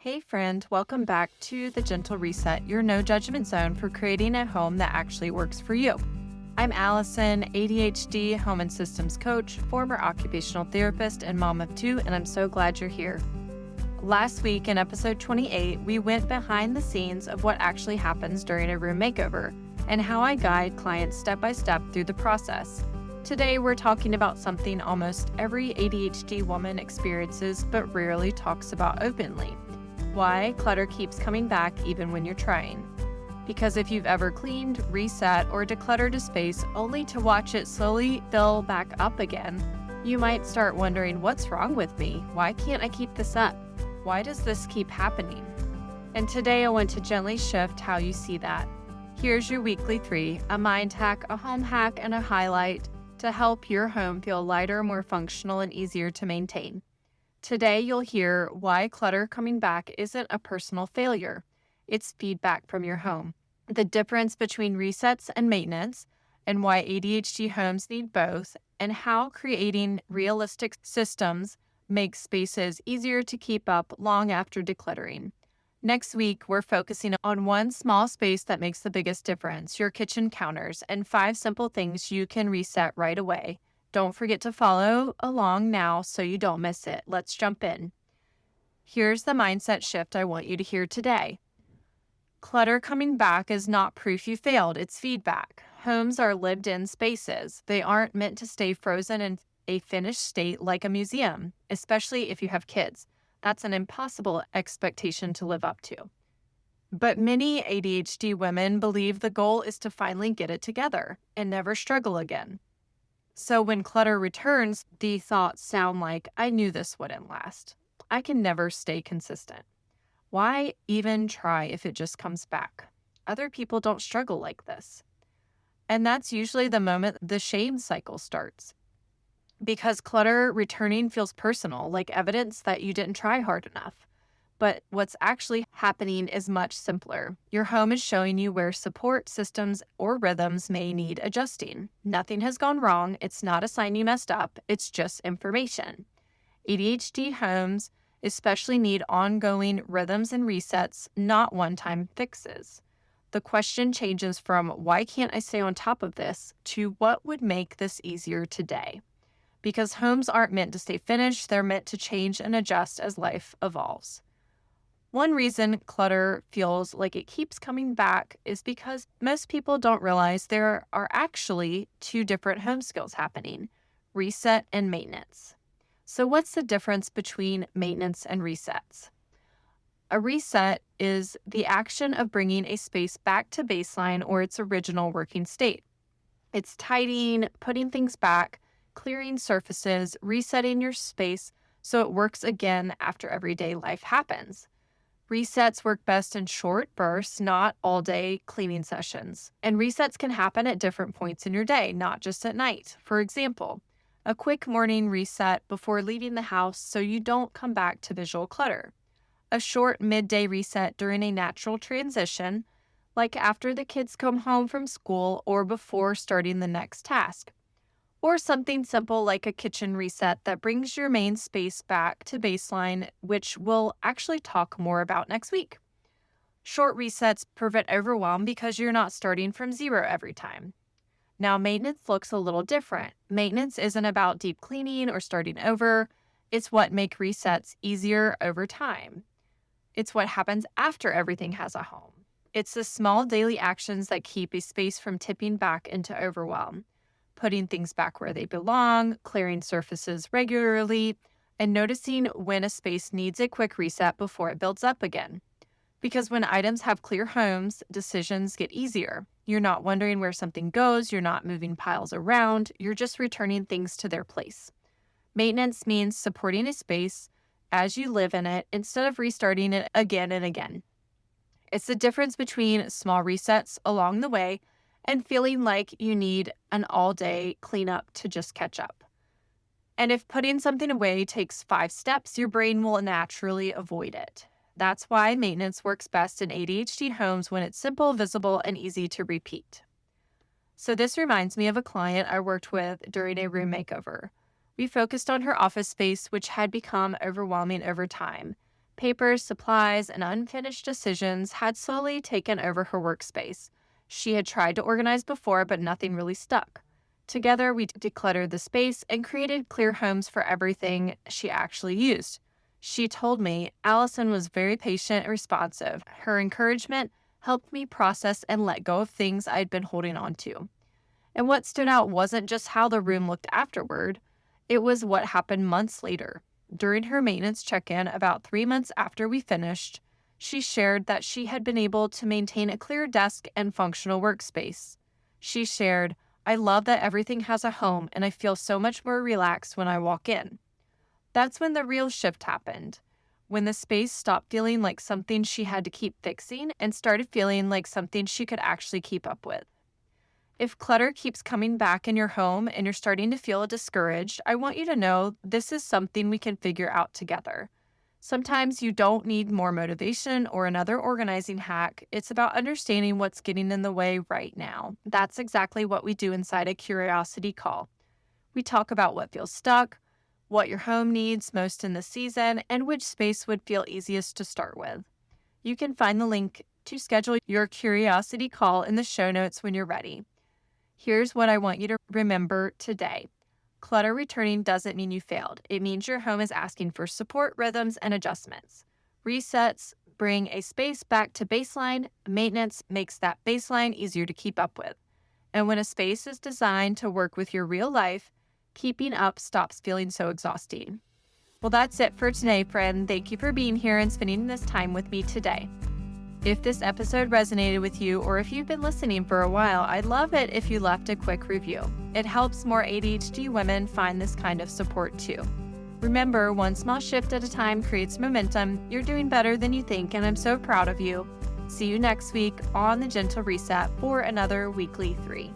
Hey friend, welcome back to The Gentle Reset, your no judgment zone for creating a home that actually works for you. I'm Allison, ADHD home and systems coach, former occupational therapist, and mom of two, and I'm so glad you're here. Last week in episode 28, we went behind the scenes of what actually happens during a room makeover and how I guide clients step by step through the process. Today, we're talking about something almost every ADHD woman experiences but rarely talks about openly. Why clutter keeps coming back even when you're trying. Because if you've ever cleaned, reset, or decluttered a space only to watch it slowly fill back up again, you might start wondering, what's wrong with me? Why can't I keep this up? Why does this keep happening? And today I want to gently shift how you see that. Here's your weekly 3, a mind hack, a home hack, and a highlight to help your home feel lighter, more functional, and easier to maintain. Today, you'll hear why clutter coming back isn't a personal failure. It's feedback from your home. The difference between resets and maintenance, and why ADHD homes need both, and how creating realistic systems makes spaces easier to keep up long after decluttering. Next week, we're focusing on one small space that makes the biggest difference, your kitchen counters, and 5 simple things you can reset right away. Don't forget to follow along now so you don't miss it. Let's jump in. Here's the mindset shift I want you to hear today. Clutter coming back is not proof you failed, it's feedback. Homes are lived-in spaces. They aren't meant to stay frozen in a finished state like a museum, especially if you have kids. That's an impossible expectation to live up to. But many ADHD women believe the goal is to finally get it together and never struggle again. So when clutter returns, the thoughts sound like, I knew this wouldn't last. I can never stay consistent. Why even try if it just comes back? Other people don't struggle like this. And that's usually the moment the shame cycle starts. Because clutter returning feels personal, like evidence that you didn't try hard enough. But what's actually happening is much simpler. Your home is showing you where support systems or rhythms may need adjusting. Nothing has gone wrong. It's not a sign you messed up. It's just information. ADHD homes especially need ongoing rhythms and resets, not one-time fixes. The question changes from, why can't I stay on top of this, to what would make this easier today? Because homes aren't meant to stay finished. They're meant to change and adjust as life evolves. One reason clutter feels like it keeps coming back is because most people don't realize there are actually 2 different home skills happening, reset and maintenance. So what's the difference between maintenance and resets? A reset is the action of bringing a space back to baseline or its original working state. It's tidying, putting things back, clearing surfaces, resetting your space so it works again after everyday life happens. Resets work best in short bursts, not all-day cleaning sessions. And resets can happen at different points in your day, not just at night. For example, a quick morning reset before leaving the house so you don't come back to visual clutter. A short midday reset during a natural transition, like after the kids come home from school or before starting the next task. Or something simple like a kitchen reset that brings your main space back to baseline, which we'll actually talk more about next week. Short resets prevent overwhelm because you're not starting from zero every time. Now, maintenance looks a little different. Maintenance isn't about deep cleaning or starting over. It's what makes resets easier over time. It's what happens after everything has a home. It's the small daily actions that keep a space from tipping back into overwhelm. Putting things back where they belong, clearing surfaces regularly, and noticing when a space needs a quick reset before it builds up again. Because when items have clear homes, decisions get easier. You're not wondering where something goes, you're not moving piles around, you're just returning things to their place. Maintenance means supporting a space as you live in it instead of restarting it again and again. It's the difference between small resets along the way and feeling like you need an all-day cleanup to just catch up. And if putting something away takes 5 steps, your brain will naturally avoid it. That's why maintenance works best in ADHD homes when it's simple, visible, and easy to repeat. So this reminds me of a client I worked with during a room makeover. We focused on her office space, which had become overwhelming over time. Papers, supplies, and unfinished decisions had slowly taken over her workspace. She had tried to organize before, but nothing really stuck. Together, we decluttered the space and created clear homes for everything she actually used. She told me Allison was very patient and responsive. Her encouragement helped me process and let go of things I'd been holding on to. And what stood out wasn't just how the room looked afterward, it was what happened months later. During her maintenance check-in about 3 months after we finished, she shared that she had been able to maintain a clear desk and functional workspace. She shared, "I love that everything has a home and I feel so much more relaxed when I walk in." That's when the real shift happened, when the space stopped feeling like something she had to keep fixing and started feeling like something she could actually keep up with. If clutter keeps coming back in your home and you're starting to feel discouraged, I want you to know this is something we can figure out together. Sometimes you don't need more motivation or another organizing hack. It's about understanding what's getting in the way right now. That's exactly what we do inside a curiosity call. We talk about what feels stuck, what your home needs most in the season, and which space would feel easiest to start with. You can find the link to schedule your curiosity call in the show notes when you're ready. Here's what I want you to remember today. Clutter returning doesn't mean you failed. It means your home is asking for support, rhythms, and adjustments. Resets bring a space back to baseline. Maintenance makes that baseline easier to keep up with. And when a space is designed to work with your real life, keeping up stops feeling so exhausting. Well, that's it for today, friend. Thank you for being here and spending this time with me today. If this episode resonated with you, or if you've been listening for a while, I'd love it if you left a quick review. It helps more ADHD women find this kind of support too. Remember, one small shift at a time creates momentum. You're doing better than you think, and I'm so proud of you. See you next week on the Gentle Reset for another weekly 3.